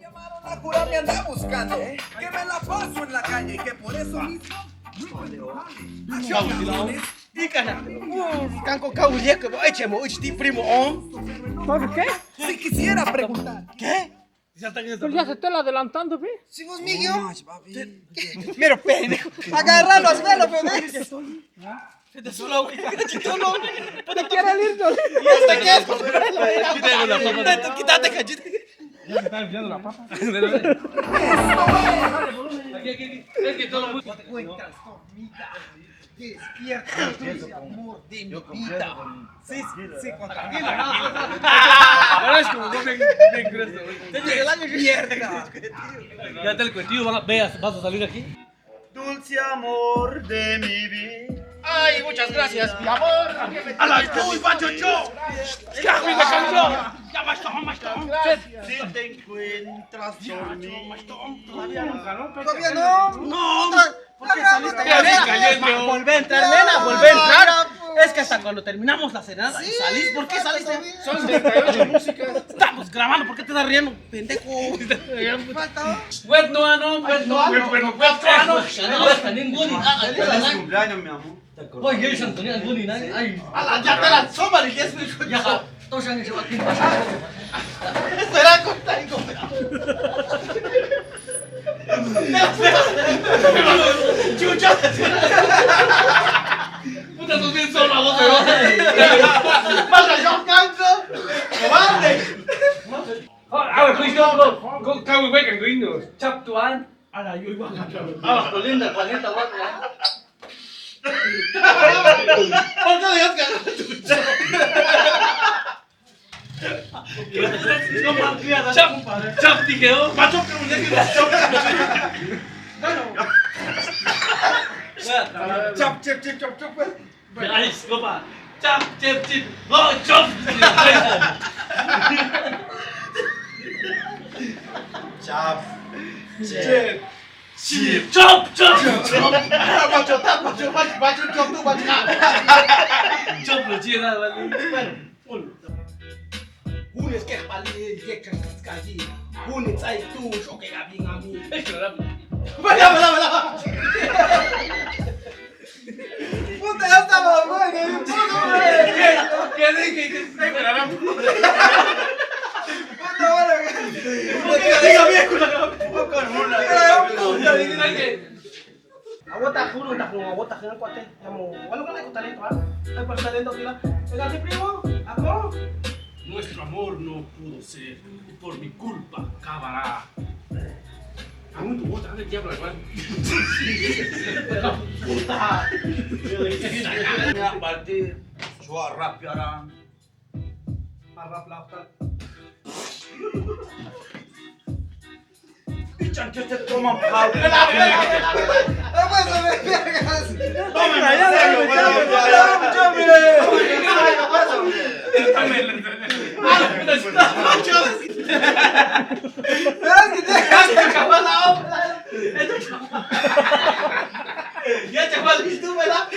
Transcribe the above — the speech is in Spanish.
llamaron a jurar me anda buscando, que me la paso en la calle y que por eso mismo Canco Caulia, que voy a echar mucho primo on. ¿Por qué? si quisiera preguntar. ¿Qué? Pues ya se está adelantando, ¿ve? Si vos, Miguel. Mira, pendejo. Agárralo, hazlo, pendejo. Te solo, güey. ¿Te quiere ir, no? Quítate, cachita. Ya se está enfriando la papa. Aquí. Es que todo el mundo. Encuentras conmigo. Despierta, dulce amor de mi vida. Sí, tranquilo. Ahora es como bien grueso. Ya está el cuetivo, veas, vas a salir aquí. Dulce amor de mi vida. Ay, muchas gracias, mi amor. A las dos, Pachocho. Si te encuentras dormido. Todavía no. No. ¿Por qué saliste? Volvé a entrar, nena, volvé a entrar. Es que hasta cuando terminamos la cenada y salís, ¿por qué saliste? Son 38 músicas. Estamos grabando, ¿por qué te estás riendo, pendejo? Falta. Wet no ano, wet no ano. Bueno, feliz cumpleaños, mi amor. Ya te la sopa y es mi Ya, todos han hecho aquí. Espera, contigo. Chucha. Puta, sos bien solo a vos, Pasa, yo canto. Cobarde. Please go. Can we wake and green news? Chap to one. Linda, planeta, ¿Por qué dejas que haga chucha? Chap, dije, oh. Macho, que un día que chop, chop, pues. Ay, copa. Chap, chip, chip. Oh, chop. Chap. Chip, chop, chop. Macho, chop, tú, macho. Chop, lo chida, vale. Unes que palí, que cascallí. Unes ahí tú, yo que gabín a mí. Es que la Vaya. Puta, ya estamos, güey. ¿Qué dije? ¿Qué Puta, bueno. Diga bien, Aguanta, juro, aguanta, juro, cuate. Bueno, que le gusta talento, ¿ah? Hay por talento, tira. Venga, mi primo, ¿acó? Nuestro amor no pudo ser. Por mi culpa acabará. Aún tu bota, ¿dónde diablo, hermano? Puta. Me a partir. Yo a rapearán. Dichan que te toman pau. Tomen, en serio, Ya te vas, ¿viste tú, verdad?